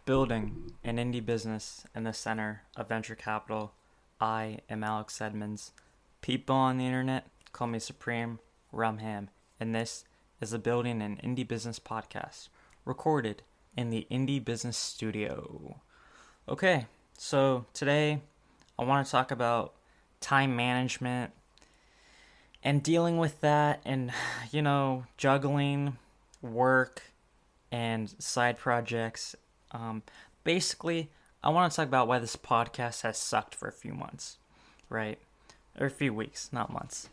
Building an indie business in the center of venture capital. I am Alex Edmonds. People on the internet call me Supreme Rumham, and this is the Building an Indie Business podcast, recorded in the Indie Business Studio. Okay, so today I want to talk about time management and dealing with that and, juggling work and side projects. Basically, I want to talk about why this podcast has sucked for a few months, right? Or a few weeks, not months.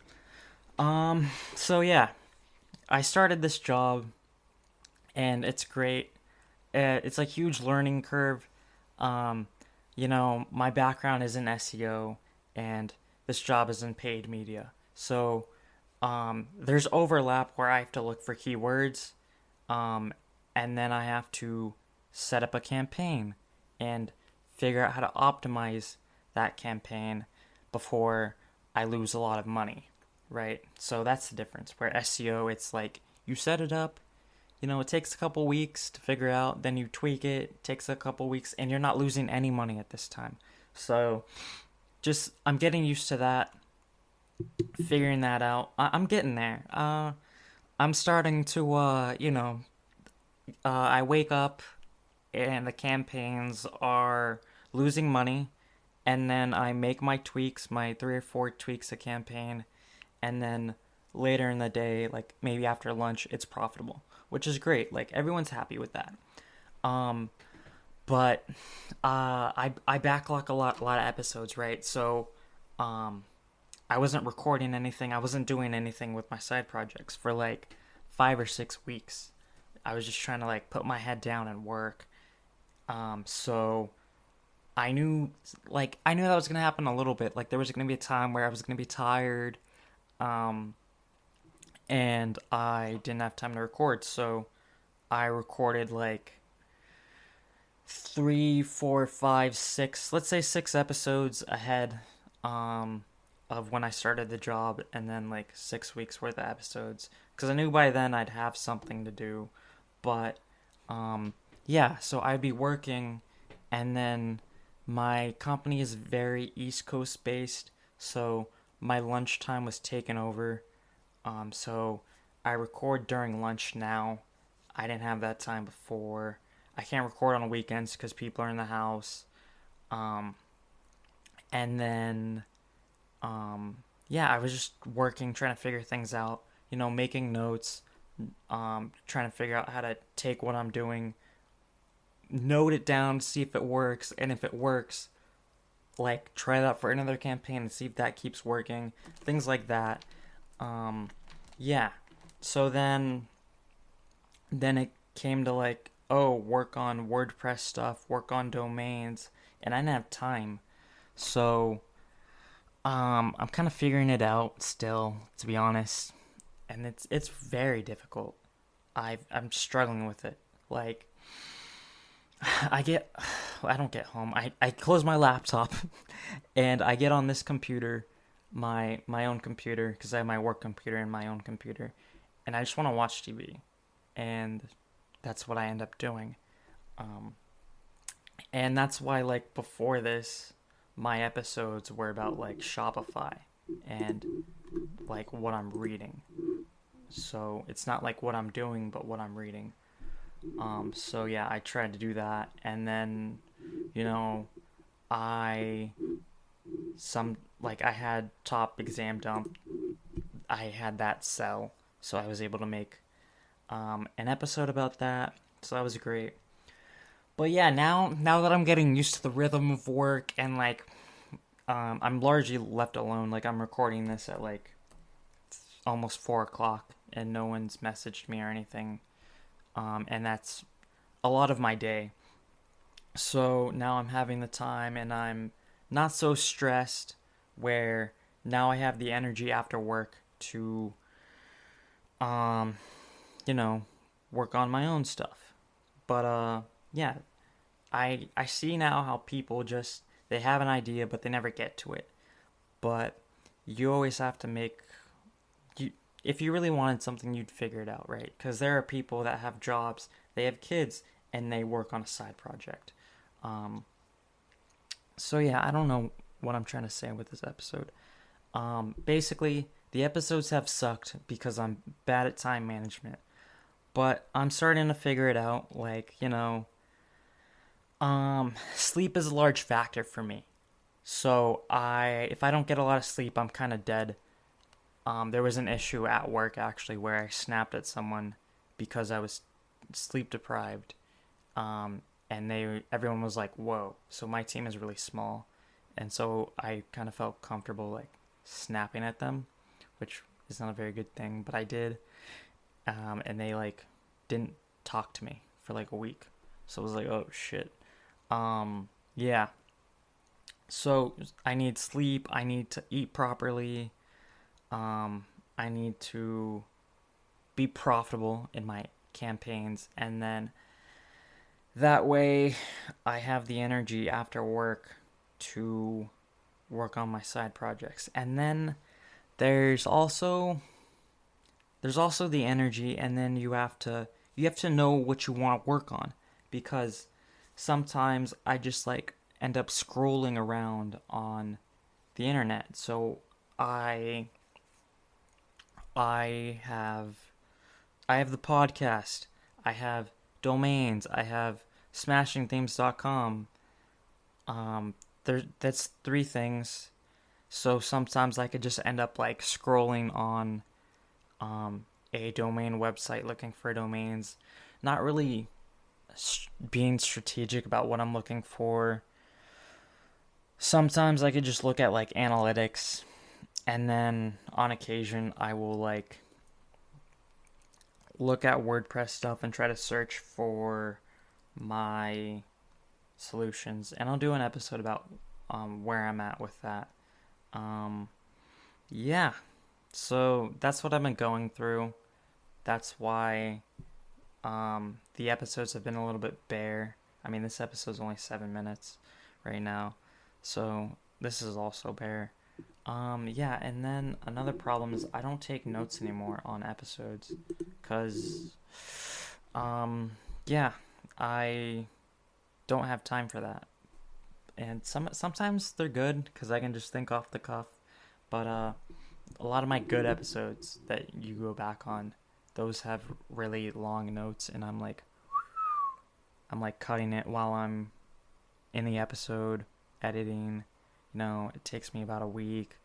So yeah, I started this job and it's great. It's a huge learning curve. My background is in SEO and this job is in paid media. So, there's overlap where I have to look for keywords, and then I have to set up a campaign and figure out how to optimize that campaign before I lose a lot of money, right? So that's the difference. Where SEO, it's like you set it up, it takes a couple weeks to figure out, then you tweak it takes a couple weeks, and you're not losing any money at this time. So I'm getting used to that, figuring that out. I'm getting there. I'm starting to, I wake up and the campaigns are losing money, and then I make my tweaks, my 3 or 4 tweaks a campaign, and then later in the day, like maybe after lunch, it's profitable, which is great. Like everyone's happy with that. But I backlog a lot of episodes, right? So I wasn't recording anything. I wasn't doing anything with my side projects for like 5 or 6 weeks. I was just trying to like put my head down and work. So I knew that was gonna happen a little bit. Like there was gonna be a time where I was gonna be tired, and I didn't have time to record. So I recorded like 3, 4, 5, 6, let's say 6 episodes ahead, of when I started the job, and then like 6 weeks worth of episodes because I knew by then I'd have something to do. But yeah, so I'd be working, and then my company is very East Coast based, so my lunchtime was taken over. So I record during lunch now. I didn't have that time before. I can't record on the weekends because people are in the house. And then, yeah, I was just working, trying to figure things out, making notes, trying to figure out how to take what I'm doing, note it down, see if it works, and if it works, like try that for another campaign and see if that keeps working, things like that. Yeah. So then it came to like, oh, work on WordPress stuff, work on domains, and I didn't have time. So I'm kind of figuring it out still, to be honest, and it's very difficult. I'm struggling with it. Like I get I don't get home. I close my laptop and I get on this computer, my own computer, because I have my work computer and my own computer, and I just want to watch TV, and that's what I end up doing. Um, and that's why, like, before this, my episodes were about like Shopify and like what I'm reading. So it's not like what I'm doing, but what I'm reading. So yeah, I tried to do that, and then, you know, I I had top exam dump. I had that sell, so I was able to make an episode about that. So that was great. But yeah, now that I'm getting used to the rhythm of work, and like I'm largely left alone. Like I'm recording this at like almost 4 o'clock, and no one's messaged me or anything. And that's a lot of my day. So now I'm having the time, and I'm not so stressed. Where now I have the energy after work to, um, you know, work on my own stuff. But yeah, I see now how people just they have an idea but they never get to it. But you always have to make you if you really wanted something, you'd figure it out, right? Because there are people that have jobs, they have kids, and they work on a side project. Um, so yeah, I don't know what I'm trying to say with this episode. Basically, the episodes have sucked because I'm bad at time management, but I'm starting to figure it out. Like, sleep is a large factor for me. So if I don't get a lot of sleep, I'm kind of dead. There was an issue at work actually where I snapped at someone because I was sleep deprived. Um, and everyone was like, "Whoa!" So my team is really small, and so I kind of felt comfortable like snapping at them, which is not a very good thing, but I did. And they like didn't talk to me for like a week, so I was like, "Oh shit." Yeah. So I need sleep. I need to eat properly. I need to be profitable in my campaigns, and then that way I have the energy after work to work on my side projects. And then there's also there's also the energy, and then you have to know what you want to work on, because sometimes I just like end up scrolling around on the internet. So I I have I have the podcast. I have domains. I have smashingthemes.com. That's three things. So sometimes I could just end up like scrolling on a domain website looking for domains, not really being strategic about what I'm looking for. Sometimes I could just look at like analytics, and then on occasion I will like look at WordPress stuff and try to search for my solutions. And I'll do an episode about where I'm at with that. Um, yeah, so that's what I've been going through. That's why the episodes have been a little bit bare. I mean, this episode's only 7 minutes right now, so this is also bare. Yeah, and then another problem is I don't take notes anymore on episodes, cause, yeah, I don't have time for that. And sometimes they're good because I can just think off the cuff, but a lot of my good episodes that you go back on, those have really long notes, and I'm like cutting it while I'm in the episode, editing. It takes me about a week,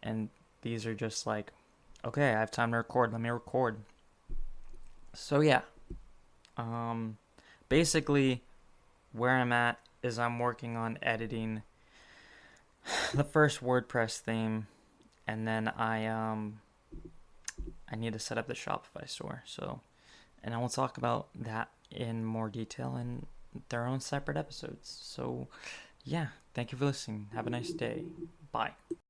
and these are just like, okay, I have time to record. Let me record. So yeah, um, basically where I'm at is I'm working on editing the first WordPress theme, and then I need to set up the Shopify store. So, and I will talk about that in more detail in their own separate episodes. So, yeah, thank you for listening. Have a nice day. Bye.